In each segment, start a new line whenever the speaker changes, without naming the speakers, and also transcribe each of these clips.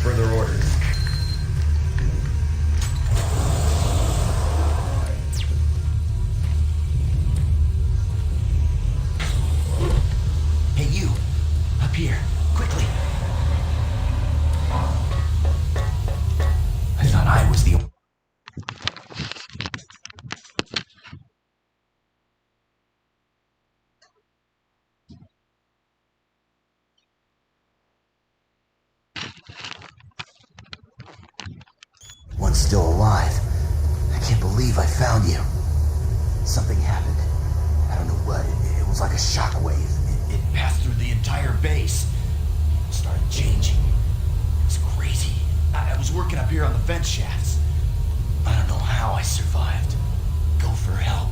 further orders.
Hey, you! Up here, quickly! I thought I was the... One's still alive. I can't believe I found you. Something happened. I don't know what. It was like a shockwave. It passed through the entire base. People started changing. It's crazy. I was working up here on the vent shafts. I don't know how I survived. Go for help.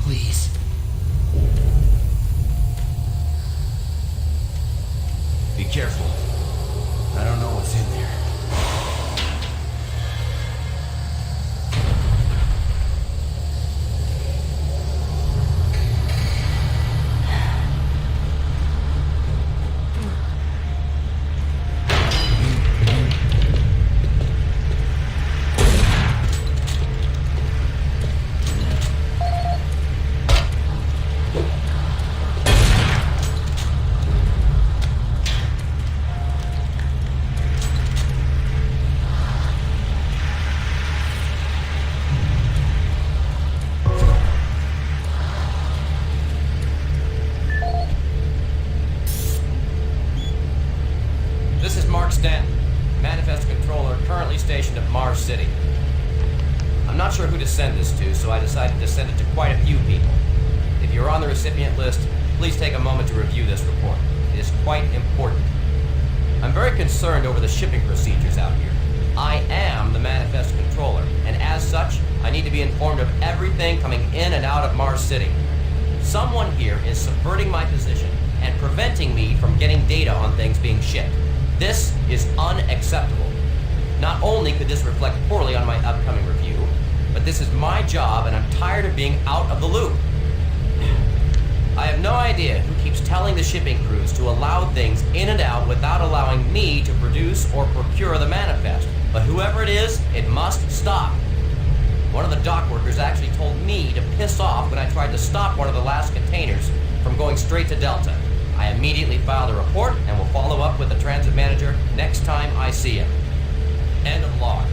Please. Be careful. I don't know what's in there.
This is Mark Stanton, Manifest Controller, currently stationed at Mars City. I'm not sure who to send this to, so I decided to send it to quite a few people. If you're on the recipient list, please take a moment to review this report. It is quite important. I'm very concerned over the shipping procedures out here. I am the Manifest Controller, and as such, I need to be informed of everything coming in and out of Mars City. Someone here is subverting my position and preventing me from getting data on things being shipped. This is unacceptable. Not only could this reflect poorly on my upcoming review, but this is my job and I'm tired of being out of the loop. I have no idea who keeps telling the shipping crews to allow things in and out without allowing me to produce or procure the manifest, but whoever it is, it must stop. One of the dock workers actually told me to piss off when I tried to stop one of the last containers from going straight to Delta. I immediately filed a report and will follow up with the transit manager next time I see him. End of log.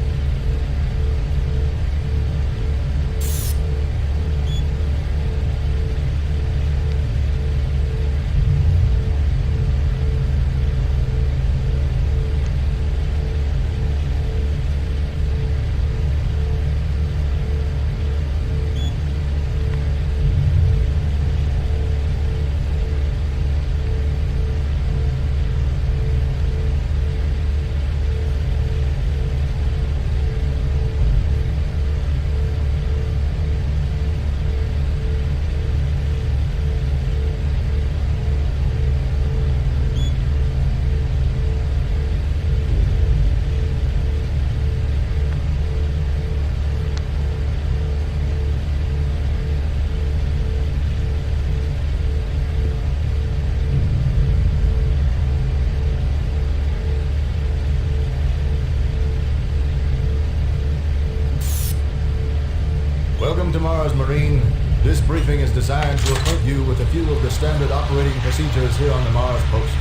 Welcome to Mars, Marine. This briefing is designed to acquaint you with a few of the standard operating procedures here on the Mars post.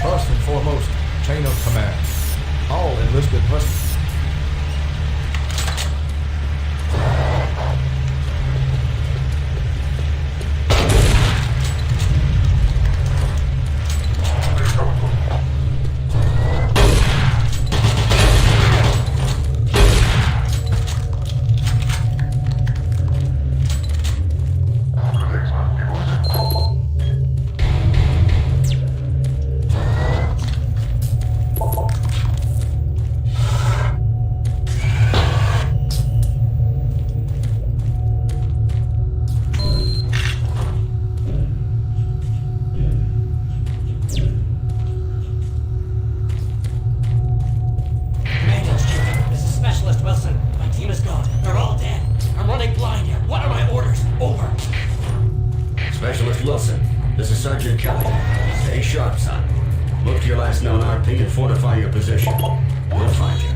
First and foremost, chain of command. All enlisted personnel.
fortify your position. We'll find you.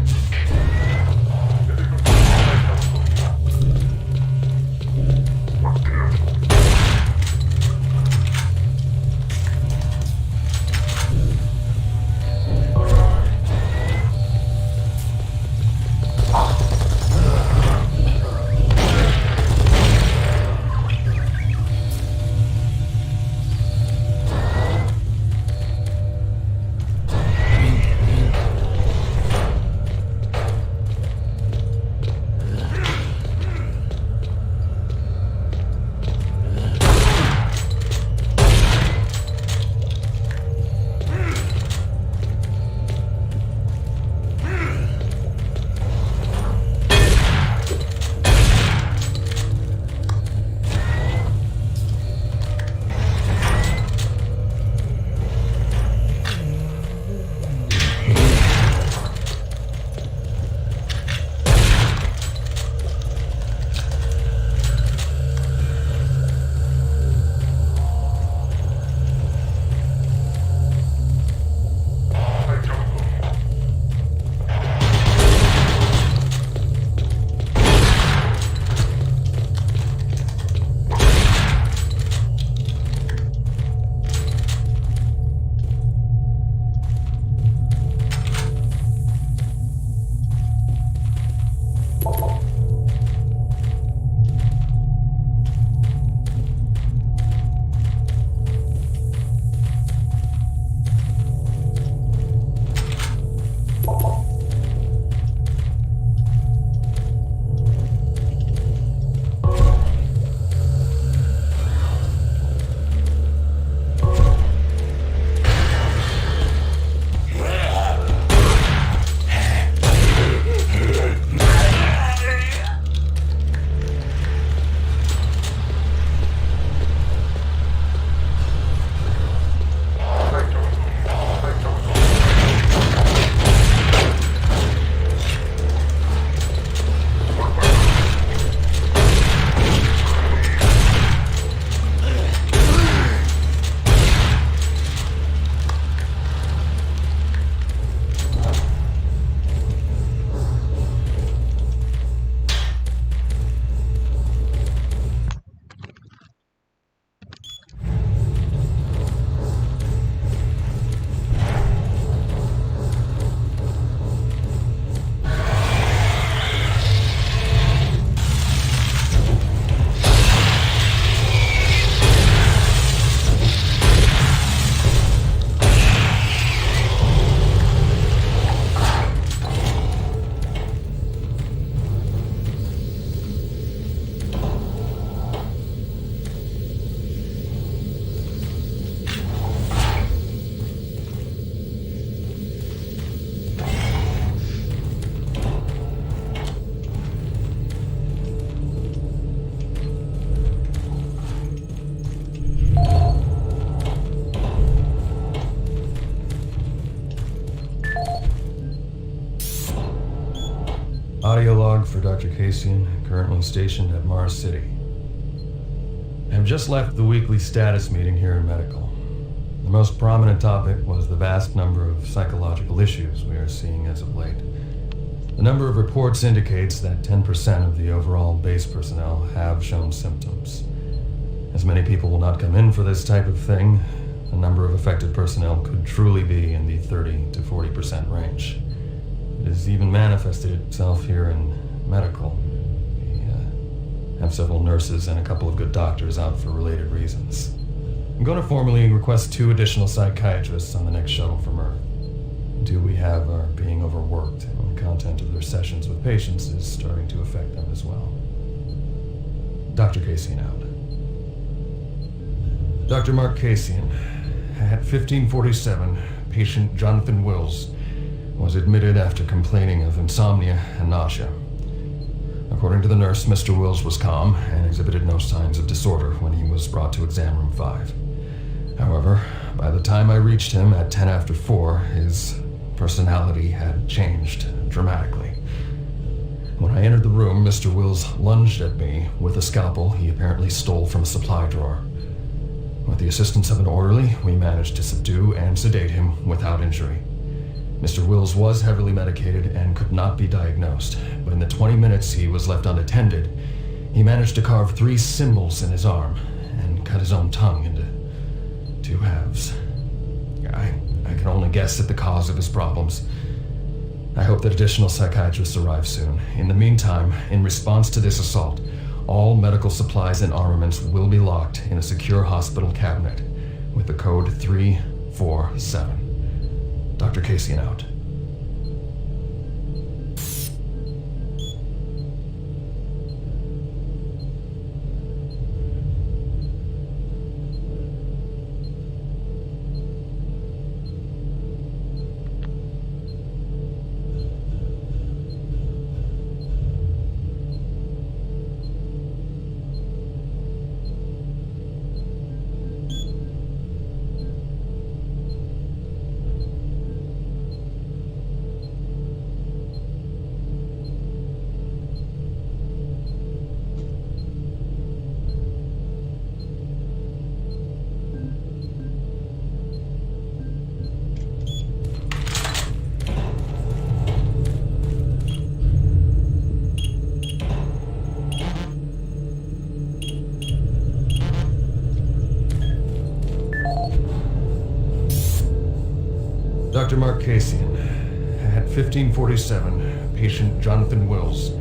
Audio log for Dr. Kasian, currently stationed at Mars City. I have just left the weekly status meeting here in Medical. The most prominent topic was the vast number of psychological issues we are seeing as of late. The number of reports indicates that 10% of the overall base personnel have shown symptoms. As many people will not come in for this type of thing, the number of affected personnel could truly be in the 30 to 40% range. It has even manifested itself here in Medical. We have several nurses and a couple of good doctors out for related reasons. I'm going to formally request 2 additional psychiatrists on the next shuttle from Earth. 2 we have are being overworked, and the content of their sessions with patients is starting to affect them as well. Dr. Kasian out. Dr. Mark Kasian, at 1547, patient Jonathan Wills was admitted after complaining of insomnia and nausea. According to the nurse, Mr. Wills was calm and exhibited no signs of disorder when he was brought to exam room 5. However, by the time I reached him at 10 after 4, his personality had changed dramatically. When I entered the room, Mr. Wills lunged at me with a scalpel he apparently stole from a supply drawer. With the assistance of an orderly, we managed to subdue and sedate him without injury. Mr. Wills was heavily medicated and could not be diagnosed, but in the 20 minutes he was left unattended, he managed to carve 3 symbols in his arm and cut his own tongue into 2 halves. I can only guess at the cause of his problems. I hope that additional psychiatrists arrive soon. In the meantime, in response to this assault, all medical supplies and armaments will be locked in a secure hospital cabinet with the code 347. Dr. Kasian out. Dr. Mark Kasian, at 1547, patient Jonathan Wills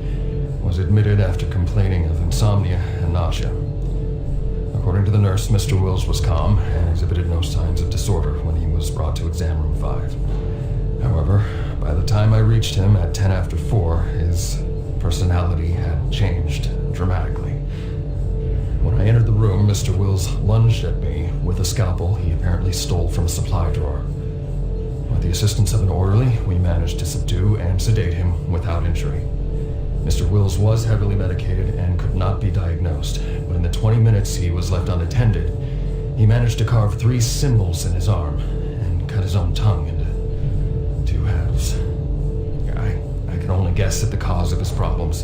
was admitted after complaining of insomnia and nausea. According to the nurse, Mr. Wills was calm and exhibited no signs of disorder when he was brought to exam room 5. However, by the time I reached him at 10 after 4, his personality had changed dramatically. When I entered the room, Mr. Wills lunged at me with a scalpel he apparently stole from a supply drawer. With the assistance of an orderly, we managed to subdue and sedate him without injury. Mr. Wills was heavily medicated and could not be diagnosed, but in the 20 minutes he was left unattended, he managed to carve 3 symbols in his arm and cut his own tongue into 2 halves. I can only guess at the cause of his problems.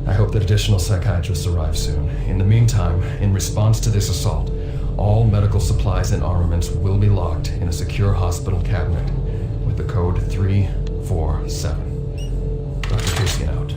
I hope that additional psychiatrists arrive soon. In the meantime, in response to this assault, all medical supplies and armaments will be locked in a secure hospital cabinet with the code 347. Dr. Kasian out.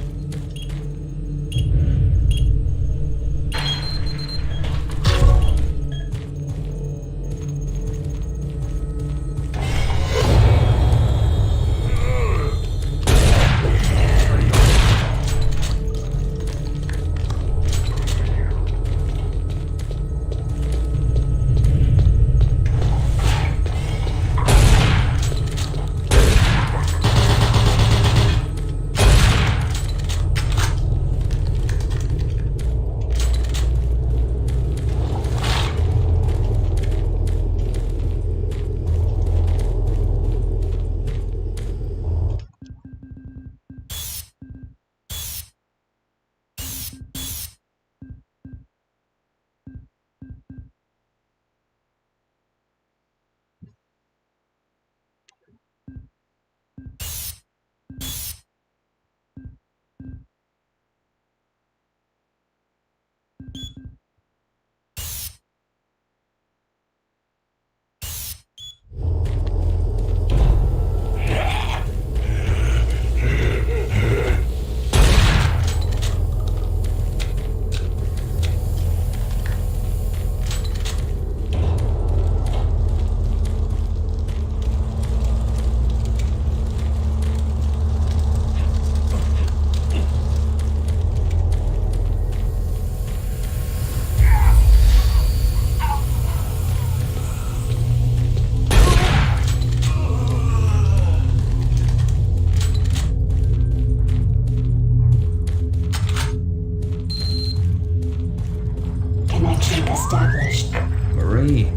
Established.
Marie,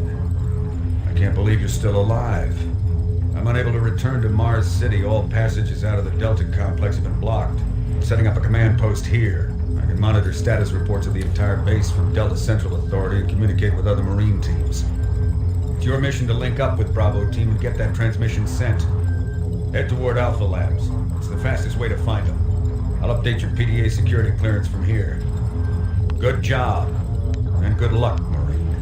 I can't believe you're still alive. I'm unable to return to Mars City. All passages out of the Delta complex have been blocked. I'm setting up a command post here. I can monitor status reports of the entire base from Delta Central Authority and communicate with other Marine teams. It's your mission to link up with Bravo Team and get that transmission sent. Head toward Alpha Labs. It's the fastest way to find them. I'll update your PDA security clearance from here. Good job. And good luck, Marine.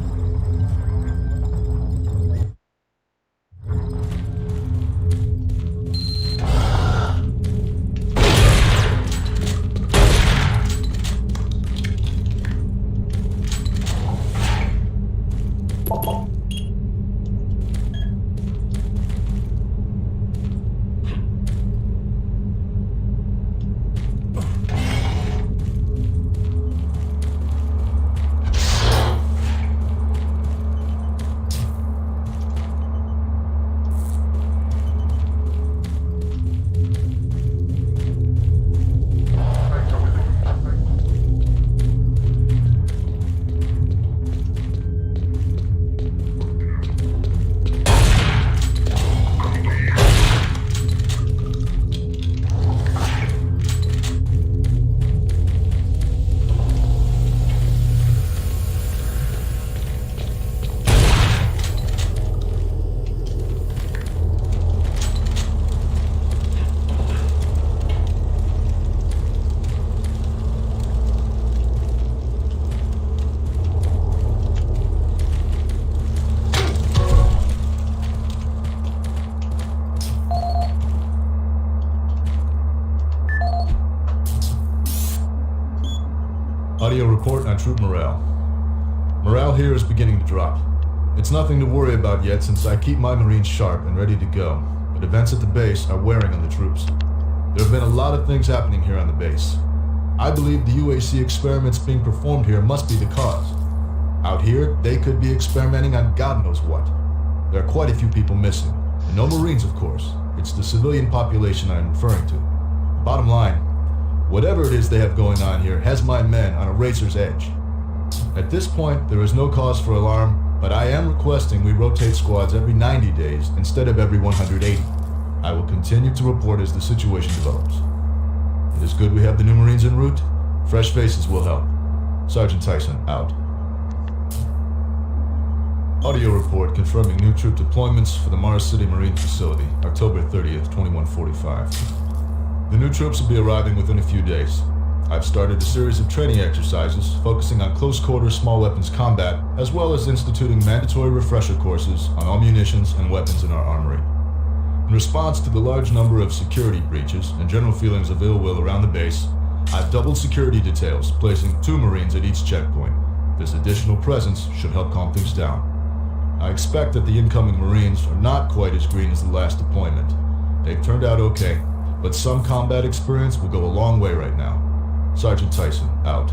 Audio report on troop morale. Morale here is beginning to drop. It's nothing to worry about yet since I keep my Marines sharp and ready to go, but events at the base are wearing on the troops. There have been a lot of things happening here on the base. I believe the UAC experiments being performed here must be the cause. Out here, they could be experimenting on God knows what. There are quite a few people missing. And no Marines, of course. It's the civilian population I'm referring to. Bottom line, whatever it is they have going on here has my men on a razor's edge. At this point, there is no cause for alarm, but I am requesting we rotate squads every 90 days instead of every 180. I will continue to report as the situation develops. It is good we have the new Marines en route. Fresh faces will help. Sergeant Tyson, out. Audio report confirming new troop deployments for the Mars City Marine Facility, October 30th, 2145. The new troops will be arriving within a few days. I've started a series of training exercises focusing on close-quarter small weapons combat, as well as instituting mandatory refresher courses on all munitions and weapons in our armory. In response to the large number of security breaches and general feelings of ill will around the base, I've doubled security details, placing 2 Marines at each checkpoint. This additional presence should help calm things down. I expect that the incoming Marines are not quite as green as the last deployment. They've turned out okay, but some combat experience will go a long way right now. Sergeant Tyson, out.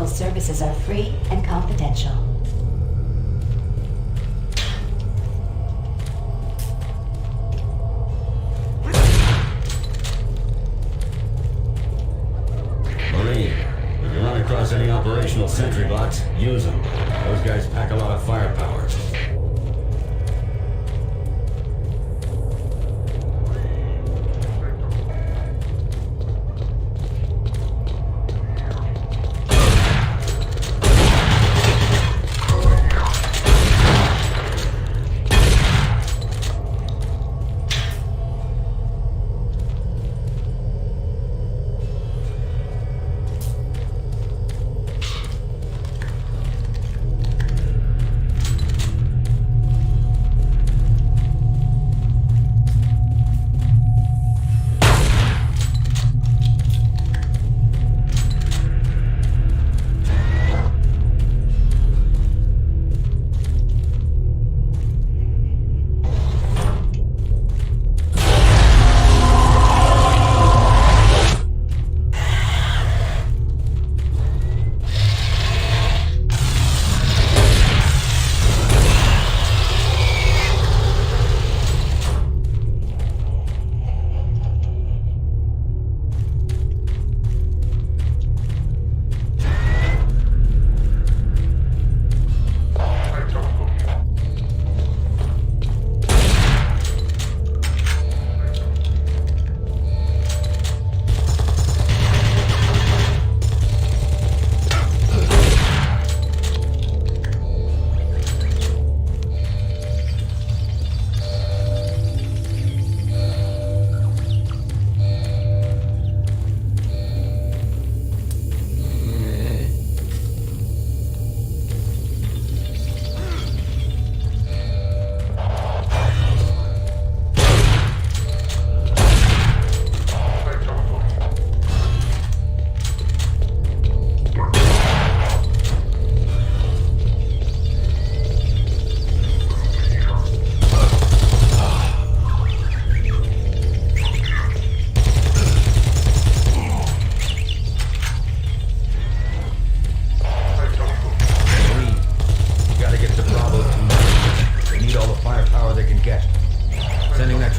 Services are free and confidential.
Marine, if you run across any operational sentry bots, use them. Those guys pack a lot of firepower.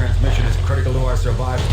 transmission is critical to our survival.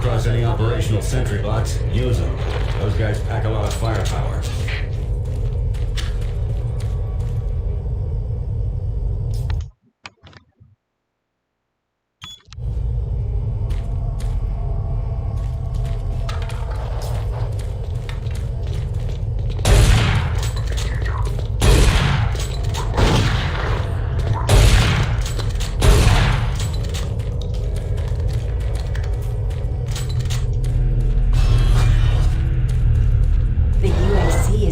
across any operational sentry bots, use them. Those guys pack a lot of firepower.
The UAC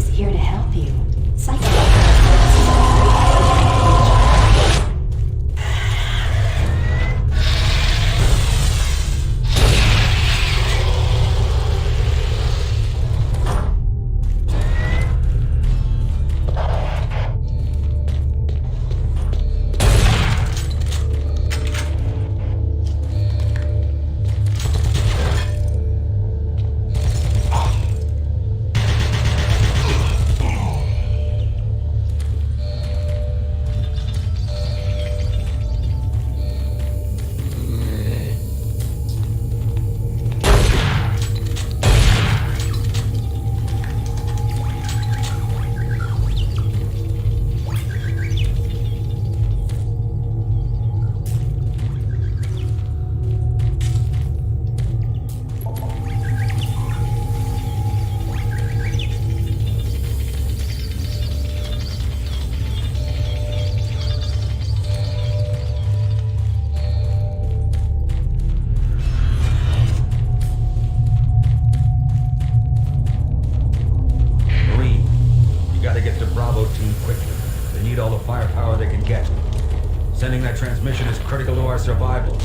Sending that transmission is critical to our survival.